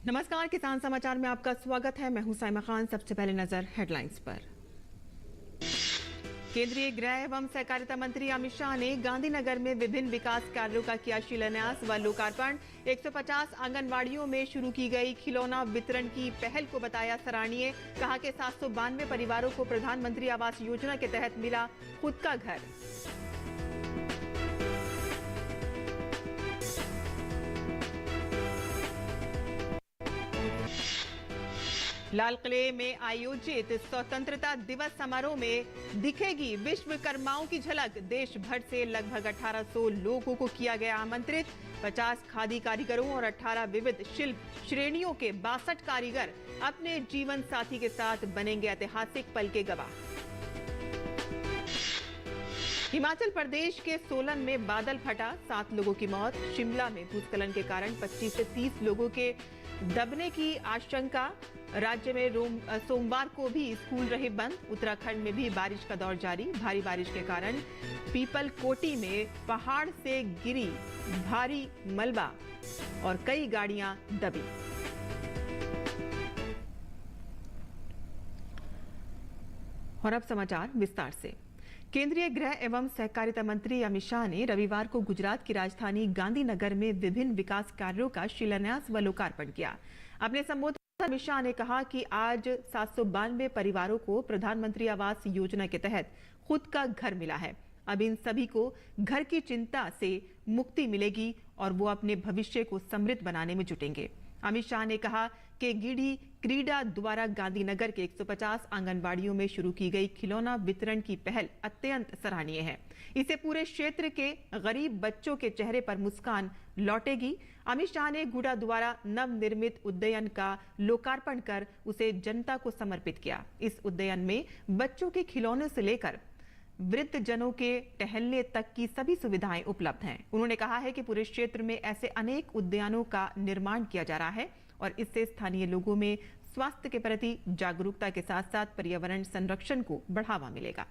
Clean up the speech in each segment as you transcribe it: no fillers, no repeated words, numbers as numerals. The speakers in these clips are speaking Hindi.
नमस्कार, किसान समाचार में आपका स्वागत है। मैं हूं साइमा खान। सबसे पहले नजर हेडलाइंस पर। केंद्रीय गृह एवं सहकारिता मंत्री अमित शाह ने गांधीनगर में विभिन्न विकास कार्यों का किया शिलान्यास व लोकार्पण। 150 आंगनवाड़ियों में शुरू की गई खिलौना वितरण की पहल को बताया सराहनीय। कहा कि 792 परिवारों को प्रधानमंत्री आवास योजना के तहत मिला खुद का घर। लाल किले में आयोजित स्वतंत्रता दिवस समारोह में दिखेगी विश्वकर्माओं की झलक। देश भर से लगभग 1800 लोगों को किया गया आमंत्रित। 50 खादी कारीगरों और 18 विविध शिल्प श्रेणियों के 62 कारीगर अपने जीवन साथी के साथ बनेंगे ऐतिहासिक पल के गवाह। हिमाचल प्रदेश के सोलन में बादल फटा, 7 लोगों की मौत। शिमला में भूस्खलन के कारण 25 से 30 लोगों के दबने की आशंका। राज्य में सोमवार को भी स्कूल रहे बंद। उत्तराखंड में भी बारिश का दौर जारी। भारी बारिश के कारण पीपल कोटी में पहाड़ से गिरी भारी मलबा और कई गाड़ियां दबी। और अब समाचार विस्तार से। केंद्रीय गृह एवं सहकारिता मंत्री अमित शाह ने रविवार को गुजरात की राजधानी गांधीनगर में विभिन्न विकास कार्यों का शिलान्यास व लोकार्पण किया। अपने संबोधन में अमित शाह ने कहा कि आज 792 परिवारों को प्रधानमंत्री आवास योजना के तहत खुद का घर मिला है। अब इन सभी को घर की चिंता से मुक्ति मिलेगी और वो अपने भविष्य को समृद्ध बनाने में जुटेंगे। अमित शाह ने कहा कि गिडी क्रीडा द्वारा गांधीनगर के 150 आंगनबाड़ियों में शुरू की गई खिलौना वितरण की पहल अत्यंत सराहनीय है। इससे पूरे क्षेत्र के गरीब बच्चों के चेहरे पर मुस्कान लौटेगी। अमित शाह ने गुडा द्वारा नवनिर्मित उद्यान का लोकार्पण कर उसे जनता को समर्पित किया। इस उद्यान में बच्चों के खिलौने से लेकर वृद्ध जनों के टहलने तक की सभी सुविधाएं उपलब्ध हैं। उन्होंने कहा है कि पूरे क्षेत्र में ऐसे अनेक उद्यानों का निर्माण किया जा रहा है और इससे स्थानीय लोगों में स्वास्थ्य के प्रति जागरूकता के साथ साथ पर्यावरण संरक्षण को बढ़ावा मिलेगा।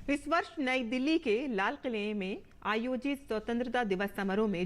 इस वर्ष नई दिल्ली के लाल किले में आयोजित स्वतंत्रता दिवस समारोह में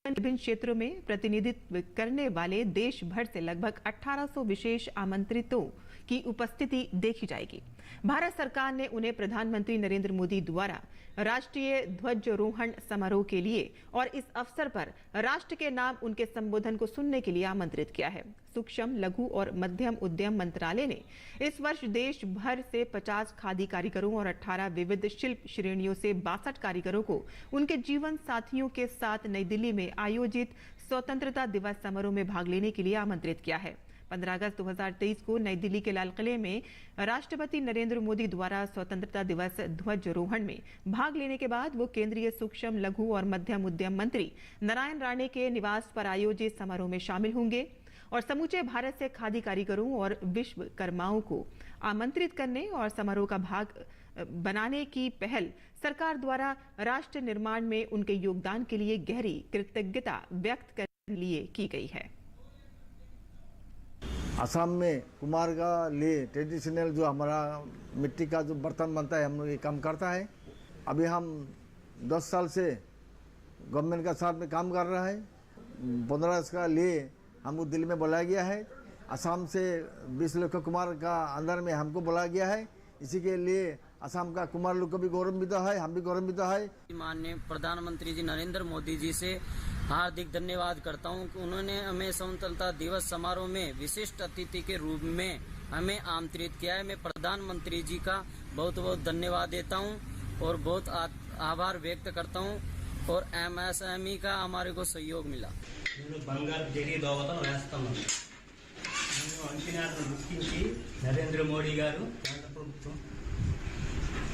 विभिन्न क्षेत्रों में प्रतिनिधित्व करने वाले देश भर से लगभग 1800 विशेष आमंत्रितों की उपस्थिति देखी जाएगी। भारत सरकार ने उन्हें प्रधानमंत्री नरेंद्र मोदी द्वारा राष्ट्रीय ध्वजारोहण समारोह के लिए और इस अवसर पर राष्ट्र के नाम उनके संबोधन को सुनने के लिए आमंत्रित किया है। सूक्ष्म, लघु और मध्यम उद्यम मंत्रालय ने इस वर्ष देश भर से 50 खादी कारीगरों और 18 विविध शिल्प श्रेणियों से 62 कारीगरों को उनके जीवन साथियों के साथ नई दिल्ली में आयोजित स्वतंत्रता दिवस समारोह में भाग लेने के लिए आमंत्रित किया है। 15 अगस्त 2023 को नई दिल्ली के लाल किले में राष्ट्रपति नरेंद्र मोदी द्वारा स्वतंत्रता दिवस ध्वजारोहण में भाग लेने के बाद वो केंद्रीय सूक्ष्म, लघु और मध्यम उद्यम मंत्री नारायण राणे के निवास पर आयोजित समारोह में शामिल होंगे और समूचे भारत से खादी कारीगरों और विश्वकर्माओं को आमंत्रित करने और समारोह का भाग बनाने की पहल सरकार द्वारा राष्ट्र निर्माण में उनके योगदान के लिए गहरी कृतज्ञता व्यक्त करने के लिए की गई है। असम में कुमार का लिए ट्रेडिशनल जो हमारा मिट्टी का जो बर्तन बनता है, हम लोग ये काम करता है। अभी हम 10 साल से गवर्नमेंट का साथ में काम कर रहा है। 15 का लिए हमको दिल्ली में बुलाया गया है। असम से 20 लाख कुमार का अंदर में हमको बुलाया गया है। इसी के लिए असम का कुमार लोग को भी गौरवान्वित है, हम भी गौरवान्वित है। माननीय प्रधानमंत्री जी नरेंद्र मोदी जी से हार्दिक धन्यवाद करता हूं कि उन्होंने हमें स्वतंत्रता दिवस समारोह में विशिष्ट अतिथि के रूप में हमें आमंत्रित किया है। मैं प्रधानमंत्री जी का बहुत बहुत धन्यवाद देता हूं और बहुत आभार व्यक्त करता हूं और MSME का हमारे को सहयोग मिला। నరేంద్ర మోడీ గారు ప్రభుత్వం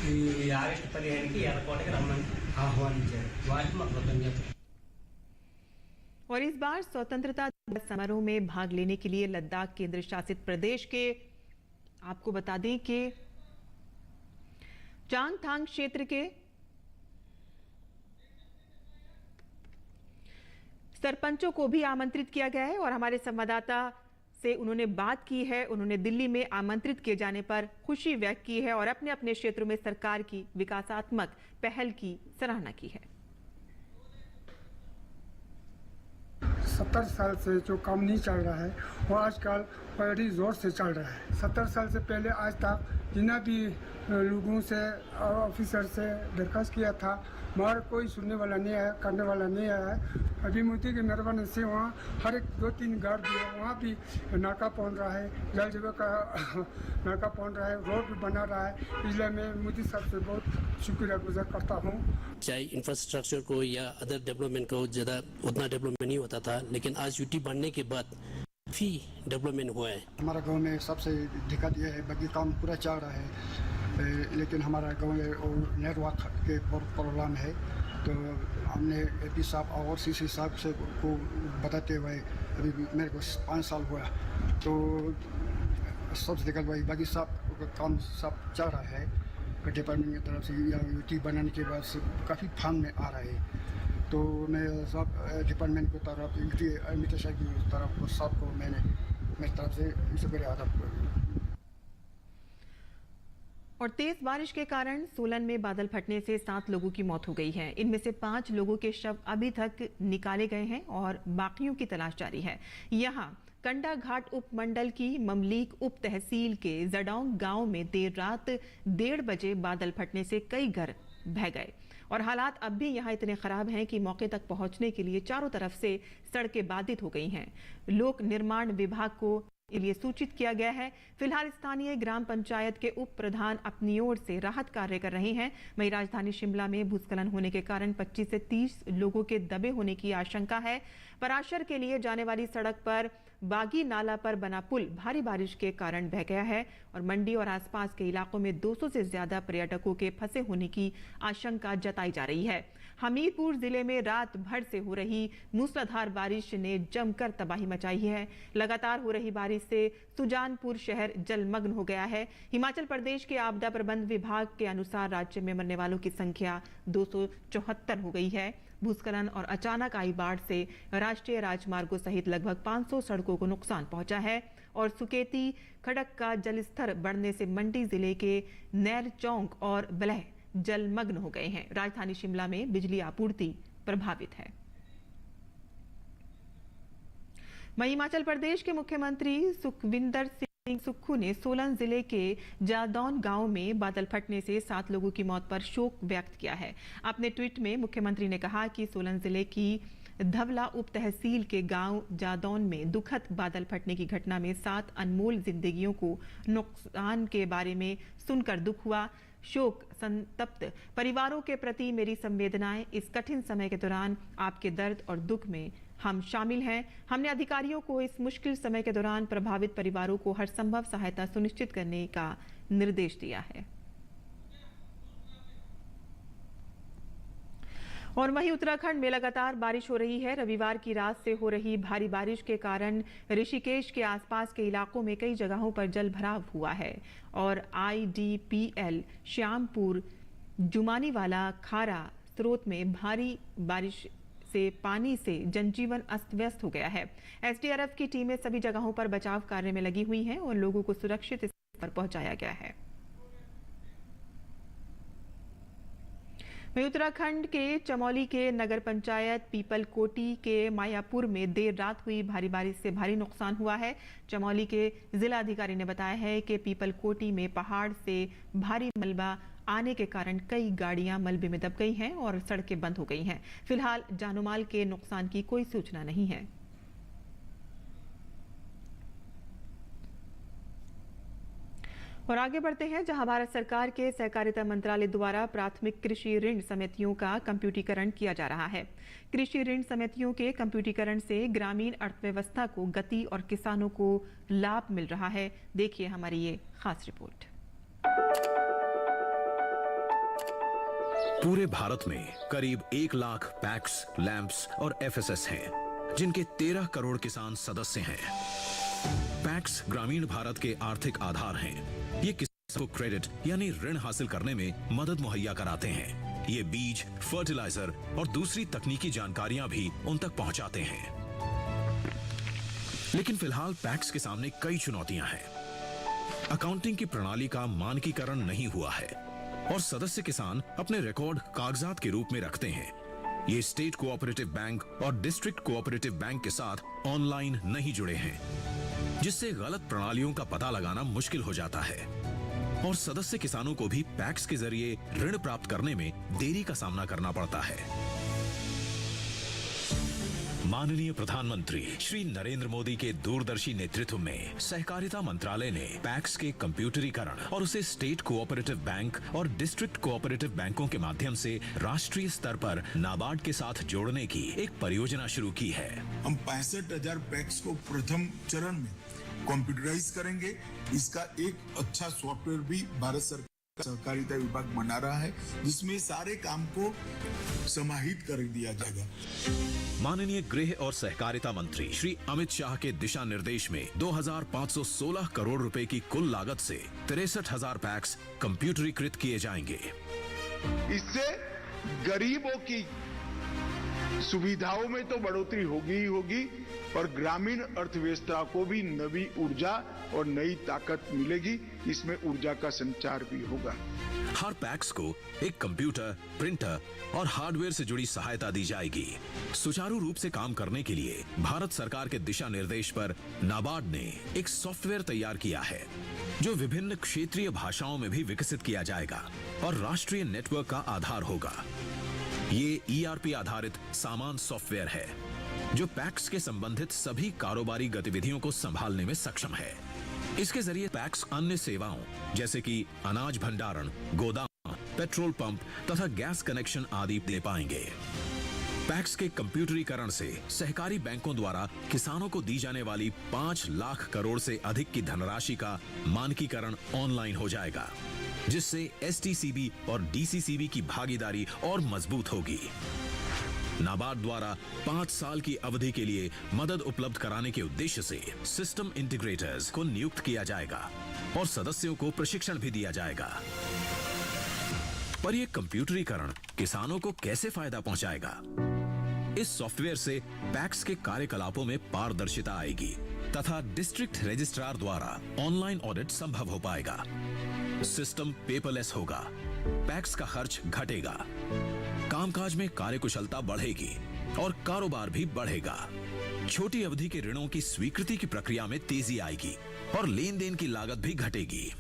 ఈ ఆగస్టు 15కి ఎర్రకోటకి రమ్మని ఆహ్వానించారు। వారికి మా కృతజ్ఞతలు। और इस बार स्वतंत्रता दिवस समारोह में भाग लेने के लिए लद्दाख केंद्र शासित प्रदेश के आपको बता दें कि चांगथांग क्षेत्र के सरपंचों को भी आमंत्रित किया गया है और हमारे संवाददाता से उन्होंने बात की है। उन्होंने दिल्ली में आमंत्रित किए जाने पर खुशी व्यक्त की है और अपने अपने क्षेत्रों में सरकार की विकासात्मक पहल की सराहना की है। 70 साल से जो काम नहीं चल रहा है वो आजकल बड़ी ज़ोर से चल रहा है। 70 साल से पहले आज तक जितना भी लोगों से ऑफिसर से दरख्वास्त किया था मगर कोई सुनने वाला नहीं आया, करने वाला नहीं आया है। अभी मोदी की मेहरबानी से वहाँ हर एक 2-3 गार्ड भी है, वहाँ भी नाका पहुँच रहा है, जल जीवन का नाका पहुँच रहा है, रोड भी बना रहा है। इसलिए मैं मोदी साहब से बहुत शुक्रिया गुजार करता हूँ। चाहे इंफ्रास्ट्रक्चर को या अदर डेवलपमेंट को ज़्यादा उतना डेवलपमेंट नहीं होता था, लेकिन आज यूटी बनने के बाद काफ़ी डेवलपमेंट हुआ है। हमारा गांव में सबसे दिक्कत यह है बाकी काम पूरा चल रहा है, लेकिन हमारा गांव में नेटवर्क के प्रॉब्लम है। तो हमने एपी साहब और सीसी साहब से को बताते हुए अभी मेरे को 5 साल हुआ तो सबसे दिक्कत हुई। बाकी सब काम सब चल रहा है डिपार्टमेंट की तरफ से या यूटी बनाने के बाद से काफ़ी फंड में आ रहा है। तो मैं सब डिपार्टमेंट की तरफ यूटी एडमिनिस्ट्रेशन की तरफ सबको मैंने मेरी तरफ से शुक्रिया अदा किया। और तेज बारिश के कारण सोलन में बादल फटने से 7 लोगों की मौत हो गई है। इनमें से 5 लोगों के शव अभी तक निकाले गए हैं और बाकियों की तलाश जारी है। यहाँ कंडा घाट उपमंडल की ममलीक उप तहसील के जडौंग गांव में देर रात 1:30 बजे बादल फटने से कई घर बह गए और हालात अब भी यहां इतने खराब हैं कि मौके तक पहुंचने के लिए चारों तरफ से सड़कें बाधित हो गई हैं। लोक निर्माण विभाग को के लिए सूचित किया गया है। फिलहाल स्थानीय ग्राम पंचायत के उप प्रधान अपनी ओर से राहत कार्य कर रहे हैं। वहीं राजधानी शिमला में भूस्खलन होने के कारण 25 से 30 लोगों के दबे होने की आशंका है। पराशर के लिए जाने वाली सड़क पर बागी नाला पर बना पुल भारी बारिश के कारण बह गया है और मंडी और आसपास के इलाकों में 200 से ज्यादा पर्यटकों के फंसे होने की आशंका जताई जा रही है। हमीरपुर जिले में रात भर से हो रही मूसलाधार बारिश ने जमकर तबाही मचाई है। लगातार हो रही बारिश से सुजानपुर शहर जलमग्न हो गया है। हिमाचल प्रदेश के आपदा प्रबंध विभाग के अनुसार राज्य में मरने वालों की संख्या 274 हो गई है। भूस्खलन और अचानक आई बाढ़ से राष्ट्रीय राजमार्गों सहित लगभग 500 सड़कों को नुकसान पहुंचा है और सुकेती खड़क का जलस्तर बढ़ने से मंडी जिले के नैर चौक और बलह जलमग्न हो गए हैं। राजधानी शिमला में बिजली आपूर्ति प्रभावित है। वहीं हिमाचल प्रदेश के मुख्यमंत्री सुखविंदर सिंह सुक्खू ने सोलन जिले के जादौन गांव में बादल फटने से 7 लोगों की मौत पर शोक व्यक्त किया है। अपने ट्वीट में मुख्यमंत्री ने कहा कि सोलन जिले की धवला उप तहसील के गांव जादौन में दुखद बादल फटने की घटना में 7 अनमोल जिंदगियों को नुकसान के बारे में सुनकर दुख हुआ। शोक संतप्त परिवारों के प्रति मेरी संवेदनाएं। इस कठिन समय के दौरान आपके दर्द और दुख में हम शामिल हैं। हमने अधिकारियों को इस मुश्किल समय के दौरान प्रभावित परिवारों को हर संभव सहायता सुनिश्चित करने का निर्देश दिया है। और वहीं उत्तराखंड में लगातार बारिश हो रही है। रविवार की रात से हो रही भारी बारिश के कारण ऋषिकेश के आसपास के इलाकों में कई जगहों पर जल भराव हुआ है और IDPL श्यामपुर जुमानीवाला खारा स्रोत में भारी बारिश से पानी से जनजीवन अस्त व्यस्त हो गया है। SDRF की टीमें सभी जगहों पर बचाव कार्य में लगी हुई हैं और लोगों को सुरक्षित स्थान पर पहुंचाया गया है। वहीं उत्तराखंड के चमोली के नगर पंचायत पीपलकोटी के मायापुर में देर रात हुई भारी बारिश से भारी नुकसान हुआ है। चमोली के जिला अधिकारी ने बताया है कि पीपलकोटी में पहाड़ से भारी मलबा आने के कारण कई गाड़ियां मलबे में दब गई हैं और सड़कें बंद हो गई हैं। फिलहाल जानमाल के नुकसान की कोई सूचना नहीं है। और आगे बढ़ते हैं, जहां भारत सरकार के सहकारिता मंत्रालय द्वारा प्राथमिक कृषि ऋण समितियों का कंप्यूटरीकरण किया जा रहा है। कृषि ऋण समितियों के कंप्यूटरीकरण से ग्रामीण अर्थव्यवस्था को गति और किसानों को लाभ मिल रहा है। देखिए हमारी ये खास रिपोर्ट। पूरे भारत में करीब 1 लाख पैक्स, लैंप्स और FSS हैं, जिनके 13 करोड़ किसान सदस्य हैं। पैक्स ग्रामीण भारत के आर्थिक आधार हैं। ये किसानों को क्रेडिट यानी ऋण हासिल करने में मदद मुहैया कराते हैं। ये बीज, फर्टिलाइजर और दूसरी तकनीकी जानकारियां भी उन तक पहुंचाते हैं। लेकिन फिलहाल पैक्स के सामने कई चुनौतियां हैं। अकाउंटिंग की प्रणाली का मानकीकरण नहीं हुआ है और सदस्य किसान अपने रिकॉर्ड कागजात के रूप में रखते हैं। ये स्टेट कोऑपरेटिव बैंक और डिस्ट्रिक्ट कोऑपरेटिव बैंक के साथ ऑनलाइन नहीं जुड़े हैं, जिससे गलत प्रणालियों का पता लगाना मुश्किल हो जाता है और सदस्य किसानों को भी पैक्स के जरिए ऋण प्राप्त करने में देरी का सामना करना पड़ता है। माननीय प्रधानमंत्री श्री नरेंद्र मोदी के दूरदर्शी नेतृत्व में सहकारिता मंत्रालय ने पैक्स के कंप्यूटरीकरण और उसे स्टेट कोऑपरेटिव बैंक और डिस्ट्रिक्ट कोऑपरेटिव बैंकों के माध्यम से राष्ट्रीय स्तर पर नाबार्ड के साथ जोड़ने की एक परियोजना शुरू की है। हम 65,000 पैक्स को प्रथम चरण में कंप्यूटराइज करेंगे। इसका एक अच्छा सॉफ्टवेयर भी भारत सरकार सहकारिता विभाग बना रहा है, जिसमें सारे काम को समाहित कर दिया जाएगा। माननीय गृह और सहकारिता मंत्री श्री अमित शाह के दिशा निर्देश में 2,516 करोड़ रुपए की कुल लागत से 63,000 पैक्स कंप्यूटरीकृत किए जाएंगे। इससे गरीबों की सुविधाओं में तो बढ़ोतरी होगी ही होगी और ग्रामीण अर्थव्यवस्था को भी नई ऊर्जा और नई ताकत मिलेगी। इसमें ऊर्जा का संचार भी होगा। हर पैक्स को एक कंप्यूटर, प्रिंटर और हार्डवेयर से जुड़ी सहायता दी जाएगी। सुचारू रूप से काम करने के लिए भारत सरकार के दिशा निर्देश पर नाबार्ड ने एक सॉफ्टवेयर तैयार किया है, जो विभिन्न क्षेत्रीय भाषाओं में भी विकसित किया जाएगा और राष्ट्रीय नेटवर्क का आधार होगा। ये ERP आधारित सामान सॉफ्टवेयर है, जो पैक्स के संबंधित सभी कारोबारी गतिविधियों को संभालने में सक्षम है। इसके जरिए पैक्स अन्य सेवाओं जैसे कि अनाज भंडारण, गोदाम, पेट्रोल पंप तथा गैस कनेक्शन आदि दे पाएंगे। पैक्स के कंप्यूटरीकरण से सहकारी बैंकों द्वारा किसानों को दी जाने वाली 5 लाख करोड़ से अधिक की धनराशि का मानकीकरण ऑनलाइन हो जाएगा, जिससे STCB और DCCB की भागीदारी और मजबूत होगी। नाबार्ड द्वारा 5 साल की अवधि के लिए मदद उपलब्ध कराने के उद्देश्य से सिस्टम इंटीग्रेटर्स को नियुक्त किया जाएगा और सदस्यों को प्रशिक्षण भी दिया जाएगा। पर यह कंप्यूटरीकरण किसानों को कैसे फायदा पहुंचाएगा? इस सॉफ्टवेयर से पैक्स के कार्यकलापों में पारदर्शिता आएगी तथा डिस्ट्रिक्ट रजिस्ट्रार द्वारा ऑनलाइन ऑडिट संभव हो पाएगा। सिस्टम पेपरलेस होगा, पैक्स का खर्च घटेगा, कामकाज में कार्यकुशलता बढ़ेगी और कारोबार भी बढ़ेगा। छोटी अवधि के ऋणों की स्वीकृति की प्रक्रिया में तेजी आएगी और लेन देन की लागत भी घटेगी।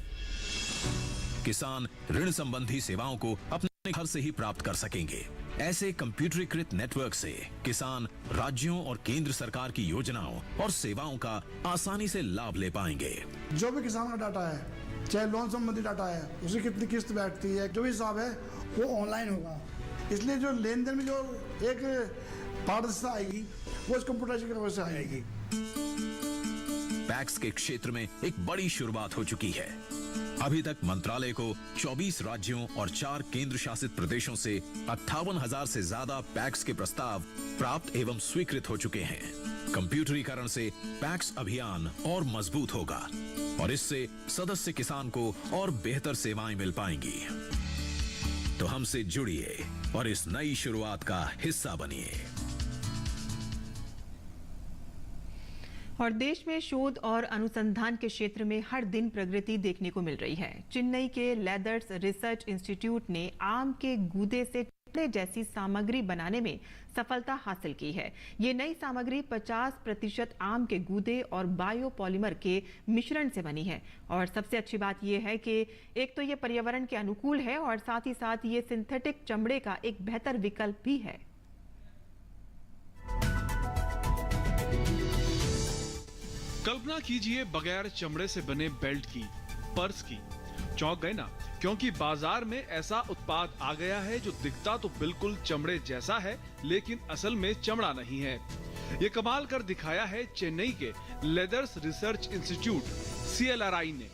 किसान ऋण संबंधी सेवाओं को अपने घर से ही प्राप्त कर सकेंगे। ऐसे कंप्यूटरीकृत नेटवर्क से किसान राज्यों और केंद्र सरकार की योजनाओं और सेवाओं का आसानी से लाभ ले पाएंगे। जो भी किसान का डाटा है, चाहे लोन संबंधी डाटा है, उसे कितनी किस्त बैठती है, जो भी हिसाब है वो ऑनलाइन होगा। इसलिए जो लेन देन में जो एक पारदर्शिता आएगी वो इस कंप्यूटराइजेशन की वजह से आएगी। पैक्स के क्षेत्र में एक बड़ी शुरुआत हो चुकी है। अभी तक मंत्रालय को 24 राज्यों और 4 केंद्र शासित प्रदेशों से 58,000 से ज्यादा पैक्स के प्रस्ताव प्राप्त एवं स्वीकृत हो चुके हैं। कंप्यूटरीकरण से पैक्स अभियान और मजबूत होगा और इससे सदस्य किसान को और बेहतर सेवाएं मिल पाएंगी। तो हमसे जुड़िए और इस नई शुरुआत का हिस्सा बनिए। और देश में शोध और अनुसंधान के क्षेत्र में हर दिन प्रगति देखने को मिल रही है। चेन्नई के लेदर्स रिसर्च इंस्टीट्यूट ने आम के गूदे से कपड़े जैसी सामग्री बनाने में सफलता हासिल की है। ये नई सामग्री 50% आम के गूदे और बायोपॉलिमर के मिश्रण से बनी है और सबसे अच्छी बात यह है कि एक तो ये पर्यावरण के अनुकूल है और साथ ही साथ ये सिंथेटिक चमड़े का एक बेहतर विकल्प भी है। कल्पना कीजिए बगैर चमड़े से बने बेल्ट की, पर्स की। चौंक गए ना, क्योंकि बाजार में ऐसा उत्पाद आ गया है जो दिखता तो बिल्कुल चमड़े जैसा है, लेकिन असल में चमड़ा नहीं है। ये कमाल कर दिखाया है चेन्नई के लेदर्स रिसर्च इंस्टीट्यूट CLRI ने।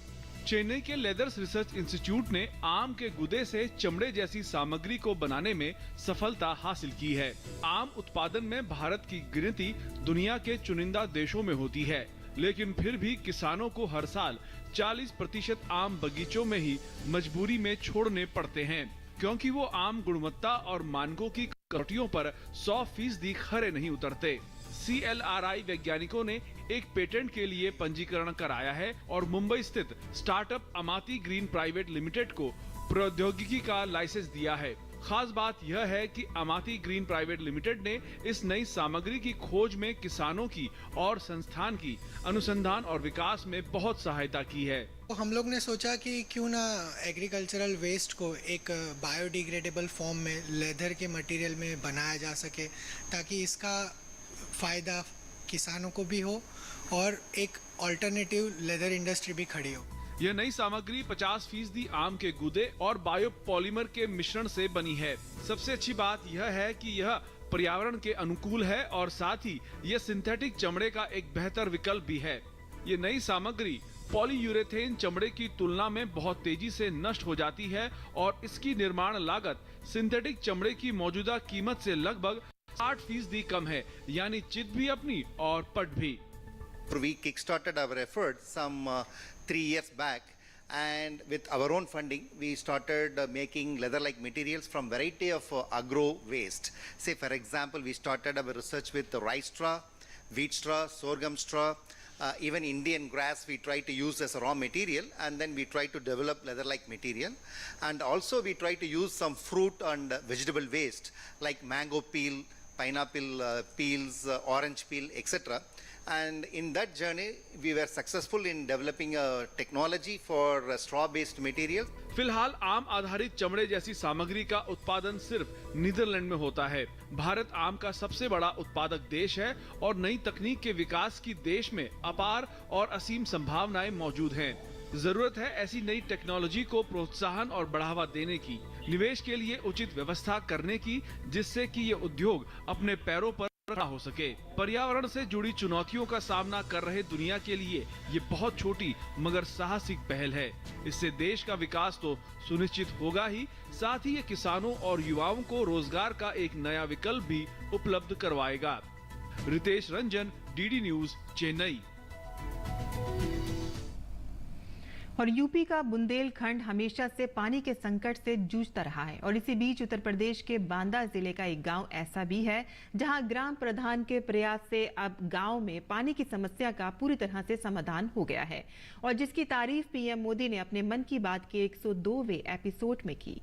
चेन्नई के लेदर्स रिसर्च इंस्टीट्यूट ने आम के गुदे से चमड़े जैसी सामग्री को बनाने में सफलता हासिल की है। आम उत्पादन में भारत की गिनती दुनिया के चुनिंदा देशों में होती है, लेकिन फिर भी किसानों को हर साल 40% आम बगीचों में ही मजबूरी में छोड़ने पड़ते हैं, क्योंकि वो आम गुणवत्ता और मानकों की कसौटियों पर 100% खरे नहीं उतरते। CLRI वैज्ञानिकों ने एक पेटेंट के लिए पंजीकरण कराया है और मुंबई स्थित स्टार्टअप अमाती ग्रीन प्राइवेट लिमिटेड को प्रौद्योगिकी का लाइसेंस दिया है। खास बात यह है कि अमाती ग्रीन प्राइवेट लिमिटेड ने इस नई सामग्री की खोज में किसानों की और संस्थान की अनुसंधान और विकास में बहुत सहायता की है। तो हम लोग ने सोचा कि क्यों ना एग्रीकल्चरल वेस्ट को एक बायोडिग्रेडेबल फॉर्म में लेदर के मटेरियल में बनाया जा सके, ताकि इसका फ़ायदा किसानों को भी हो और एक ऑल्टरनेटिव लेदर इंडस्ट्री भी खड़ी हो। यह नई सामग्री 50% आम के गूदे और बायोपॉलीमर के मिश्रण से बनी है। सबसे अच्छी बात यह है कि यह पर्यावरण के अनुकूल है और साथ ही यह सिंथेटिक चमड़े का एक बेहतर विकल्प भी है। ये नई सामग्री पॉलीयूरेथेन चमड़े की तुलना में बहुत तेजी से नष्ट हो जाती है और इसकी निर्माण लागत सिंथेटिक चमड़े की मौजूदा कीमत से लगभग 60% कम है, यानी चित भी अपनी और पट भी। We kickstarted our effort some 3 years back, and with our own funding we started making leather-like materials from variety of agro waste. Say for example, we started our research with the rice straw, wheat straw, sorghum straw, even Indian grass we try to use as a raw material, and then we try to develop leather-like material. And also we try to use some fruit and vegetable waste like mango peel, pineapple peels, orange peel, etc. And in that journey we were successful in developing a technology for straw-based materials. फिलहाल आम आधारित चमड़े जैसी सामग्री का उत्पादन सिर्फ नीदरलैंड में होता है। भारत आम का सबसे बड़ा उत्पादक देश है और नई तकनीक के विकास की देश में अपार और असीम संभावनाएं मौजूद हैं। जरूरत है ऐसी नई टेक्नोलॉजी को प्रोत्साहन और बढ़ावा देने की, निवेश के लिए उचित व्यवस्था करने की, जिससे कि ये उद्योग अपने पैरों पर खड़ा हो सके। पर्यावरण से जुड़ी चुनौतियों का सामना कर रहे दुनिया के लिए ये बहुत छोटी मगर साहसिक पहल है। इससे देश का विकास तो सुनिश्चित होगा ही, साथ ही ये किसानों और युवाओं को रोजगार का एक नया विकल्प भी उपलब्ध करवाएगा। Ritesh Ranjan, DD News, Chennai. और यूपी का बुंदेलखंड हमेशा से पानी के संकट से जूझता रहा है और इसी बीच उत्तर प्रदेश के बांदा जिले का एक गांव ऐसा भी है जहां ग्राम प्रधान के प्रयास से अब गांव में पानी की समस्या का पूरी तरह से समाधान हो गया है और जिसकी तारीफ पीएम मोदी ने अपने मन की बात के 102वें एपिसोड में की।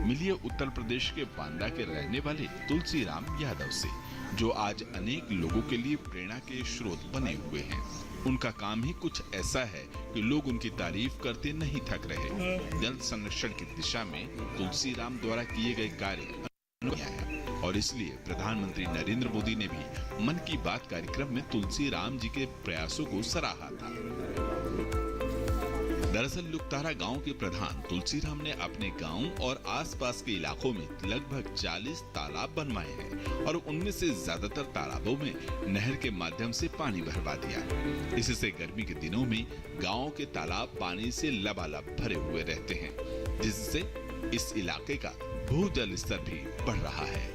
मिलिए उत्तर प्रदेश के बांदा के रहने वाले तुलसीराम यादव से, जो आज अनेक लोगों के लिए प्रेरणा के स्रोत बने हुए हैं। उनका काम ही कुछ ऐसा है कि लोग उनकी तारीफ करते नहीं थक रहे। जल संरक्षण की दिशा में तुलसीराम द्वारा किए गए कार्य अनूठे हैं और इसलिए प्रधानमंत्री नरेंद्र मोदी ने भी मन की बात कार्यक्रम में तुलसीराम जी के प्रयासों को सराहा था। दरअसल लुकतारा गांव के प्रधान तुलसीराम ने अपने गांव और आसपास के इलाकों में लगभग 40 तालाब बनवाए हैं और उनमें से ज्यादातर तालाबों में नहर के माध्यम से पानी भरवा दिया। इससे गर्मी के दिनों में गांव के तालाब पानी से लबालब भरे हुए रहते हैं, जिससे इस इलाके का भूजल स्तर भी बढ़ रहा है।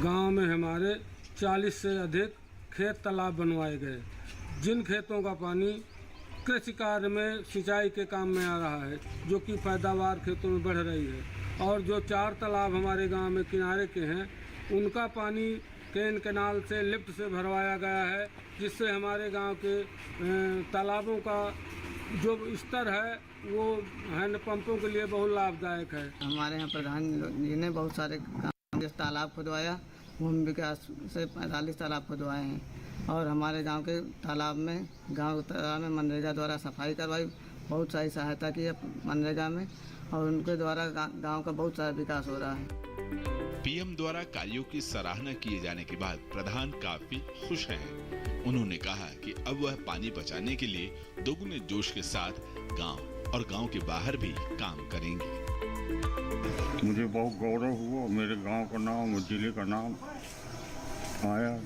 गांव में हमारे 40 से अधिक खेत तालाब बनवाए गए, जिन खेतों का पानी कृषि कार्य में सिंचाई के काम में आ रहा है, जो कि पैदावार खेतों में बढ़ रही है। और जो 4 तालाब हमारे गांव में किनारे के हैं, उनका पानी केन कैनाल से लिफ्ट से भरवाया गया है, जिससे हमारे गांव के तालाबों का जो स्तर है वो हैंडपंपों के लिए बहुत लाभदायक है। हमारे यहाँ प्रधान जी ने बहुत सारे तालाब खुदवाया, भूमि विकास से 45 तालाब खुदवाए हैं और हमारे गांव के तालाब में मनरेगा द्वारा सफाई करवाई, बहुत सारी सहायता की है मनरेगा में और उनके द्वारा गांव का बहुत सारा विकास हो रहा है। पीएम द्वारा कार्यों की सराहना किए जाने के बाद प्रधान काफी खुश हैं। उन्होंने कहा कि अब वह पानी बचाने के लिए दोगुने जोश के साथ गांव और गांव के बाहर भी काम करेंगे। मुझे बहुत गौरव हुआ, मेरे गांव का नाम, जिले का नाम आया,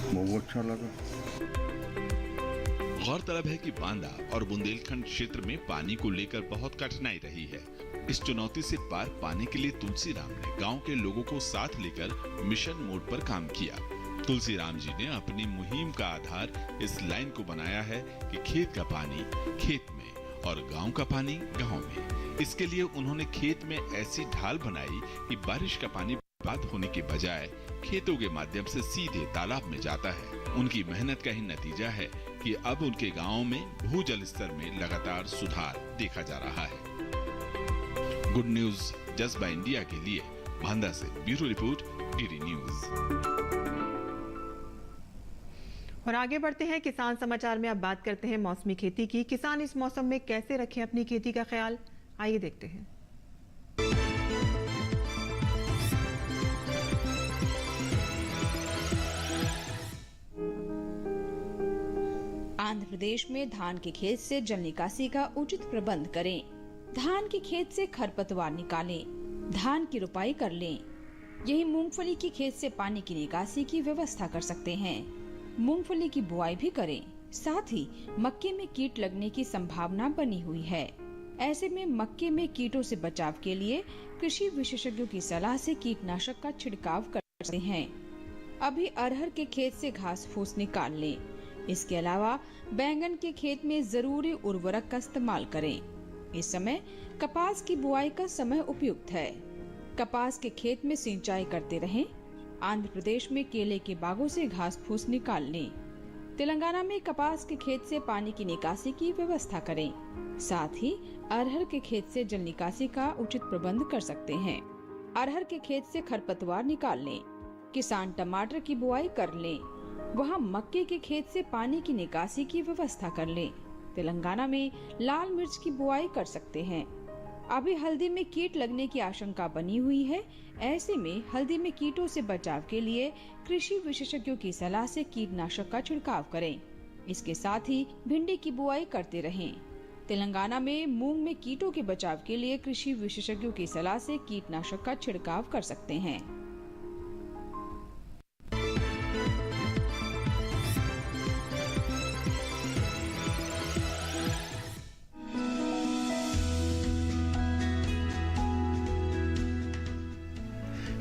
बहुत अच्छा लगा। गौरतलब है कि बांदा और बुंदेलखंड क्षेत्र में पानी को लेकर बहुत कठिनाई रही है। इस चुनौती से पार पाने के लिए तुलसीराम ने गांव के लोगों को साथ लेकर मिशन मोड पर काम किया। तुलसीराम जी ने अपनी मुहिम का आधार इस लाइन को बनाया है कि खेत का पानी खेत में और गांव का पानी गांव में। इसके लिए उन्होंने खेत में ऐसी ढाल बनाई कि बारिश का पानी बर्बाद होने के बजाय खेतों के माध्यम से सीधे तालाब में जाता है। उनकी मेहनत का ही नतीजा है कि अब उनके गांव में भूजल स्तर में लगातार सुधार देखा जा रहा है। गुड न्यूज जज्बा इंडिया के लिए बांदा से ब्यूरो रिपोर्ट, डीडी न्यूज। और आगे बढ़ते हैं किसान समाचार में। अब बात करते हैं मौसमी खेती की। किसान इस मौसम में कैसे रखें अपनी खेती का ख्याल, आइए देखते हैं। आंध्र प्रदेश में धान के खेत से जल निकासी का उचित प्रबंध करें। धान के खेत से खरपतवार निकालें, धान की रुपाई कर लें। यही मूंगफली की खेत से पानी की निकासी की व्यवस्था कर सकते हैं। मूंगफली की बुआई भी करें। साथ ही मक्के में कीट लगने की संभावना बनी हुई है। ऐसे में मक्के में कीटों से बचाव के लिए कृषि विशेषज्ञों की सलाह से कीटनाशक का छिड़काव कर सकते हैं। अभी अरहर के खेत से घास फूस निकाल लें। इसके अलावा बैंगन के खेत में जरूरी उर्वरक का इस्तेमाल करें। इस समय कपास की बुआई का समय उपयुक्त है। कपास के खेत में सिंचाई करते रहें। आंध्र प्रदेश में केले के बागों से घास फूस निकाल लें। तेलंगाना में कपास के खेत से पानी की निकासी की व्यवस्था करें। साथ ही अरहर के खेत से जल निकासी का उचित प्रबंध कर सकते हैं। अरहर के खेत से खरपतवार निकाल लें। किसान टमाटर की बुआई कर लें। वहाँ मक्के के खेत से पानी की निकासी की व्यवस्था कर लें। तेलंगाना में लाल मिर्च की बुआई कर सकते हैं। अभी हल्दी में कीट लगने की आशंका बनी हुई है। ऐसे में हल्दी में कीटों से बचाव के लिए कृषि विशेषज्ञों की सलाह से कीटनाशक का छिड़काव करें। इसके साथ ही भिंडी की बुआई करते रहें। तेलंगाना में मूंग में कीटों के बचाव के लिए कृषि विशेषज्ञों की सलाह से कीटनाशक का छिड़काव कर सकते हैं।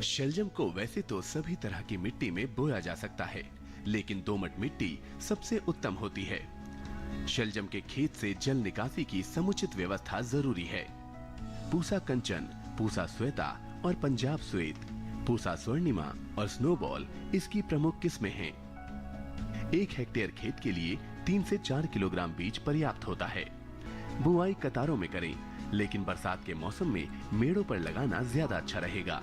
शलजम को वैसे तो सभी तरह की मिट्टी में बोया जा सकता है, लेकिन दोमट मिट्टी सबसे उत्तम होती है। शलजम के खेत से जल निकासी की समुचित व्यवस्था जरूरी है। पूसा कंचन, पूसा श्वेता और पंजाब श्वेत, पूसा स्वर्णिमा और स्नोबॉल इसकी प्रमुख किस्में हैं। 1 हेक्टेयर खेत के लिए 3 से 4 किलोग्राम बीज पर्याप्त होता है। बुआई कतारों में करें, लेकिन बरसात के मौसम में मेड़ों पर लगाना ज्यादा अच्छा रहेगा।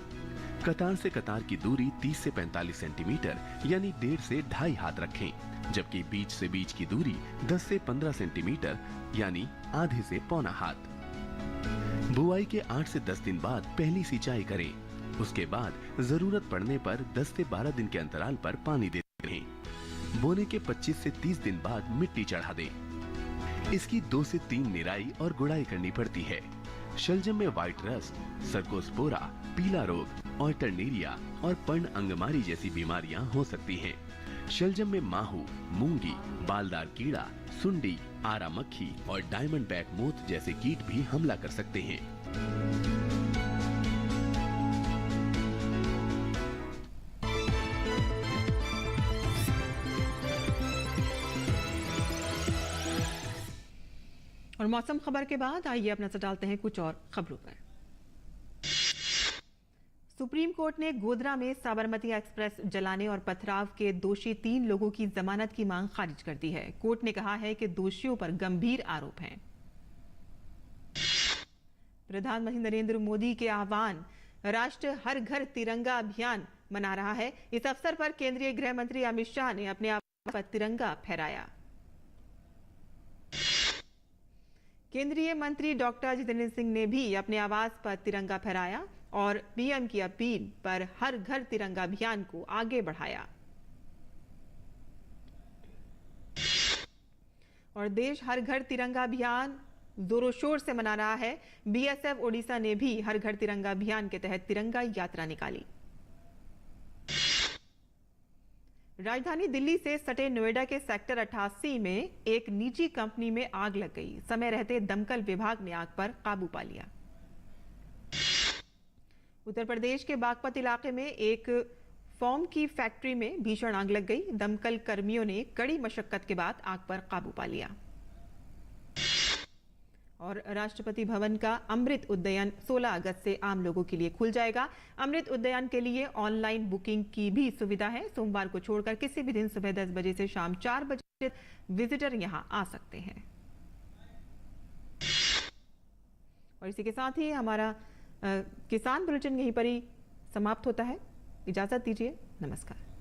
कतार से कतार की दूरी 30 से 45 सेंटीमीटर यानी 1.5 से 2.5 हाथ रखें, जबकि बीज से बीज की दूरी 10 से 15 सेंटीमीटर यानी आधे से पौना हाथ। बुआई के 8 से 10 दिन बाद पहली सिंचाई करें। उसके बाद जरूरत पड़ने पर 10 से 12 दिन के अंतराल पर पानी देते रहें। बोने के 25 से 30 दिन बाद मिट्टी चढ़ा दें। इसकी 2 से 3 निराई और गुड़ाई करनी पड़ती है। शलजम में व्हाइट रस्ट, सर्कोस्पोरा, पीला रोग, ऑल्टरनेरिया और पर्ण अंगमारी जैसी बीमारियां हो सकती हैं। शलजम में माहू, मूंगी, बालदार कीड़ा, सुंडी, आरा मक्खी और डायमंड बैक मोथ जैसे कीट भी हमला कर सकते हैं। और मौसम खबर के बाद आइए अपना नजर डालते हैं कुछ और खबरों पर। सुप्रीम कोर्ट ने गोधरा में साबरमती एक्सप्रेस जलाने और पथराव के दोषी 3 लोगों की जमानत की मांग खारिज कर दी है। कोर्ट ने कहा है कि दोषियों पर गंभीर आरोप हैं। प्रधानमंत्री नरेंद्र मोदी के आह्वान, राष्ट्र हर घर तिरंगा अभियान मना रहा है। इस अवसर पर केंद्रीय गृह मंत्री अमित शाह ने अपने आवास पर तिरंगा फहराया। केंद्रीय मंत्री डॉक्टर जितेंद्र सिंह ने भी अपने आवास पर तिरंगा फहराया और पीएम की अपील पर हर घर तिरंगा अभियान को आगे बढ़ाया। और देश हर घर तिरंगा अभियान जोरों शोर से मना रहा है। बीएसएफ ओडिशा ने भी हर घर तिरंगा अभियान के तहत तिरंगा यात्रा निकाली। राजधानी दिल्ली से सटे नोएडा के सेक्टर 88 में एक निजी कंपनी में आग लग गई। समय रहते दमकल विभाग ने आग पर काबू पा लिया। उत्तर प्रदेश के बागपत इलाके में एक फोम की फैक्ट्री में भीषण आग लग गई। दमकल कर्मियों ने कड़ी मशक्कत के बाद आग पर काबू पा लिया। और राष्ट्रपति भवन का अमृत उद्यान 16 अगस्त से आम लोगों के लिए खुल जाएगा। अमृत उद्यान के लिए ऑनलाइन बुकिंग की भी सुविधा है। सोमवार को छोड़कर किसी भी दिन सुबह 10 बजे से शाम 4 बजे विजिटर यहां आ सकते हैं। और इसी के साथ ही हमारा किसान बुलेटिन यहीं पर ही समाप्त होता है। इजाजत दीजिए, नमस्कार।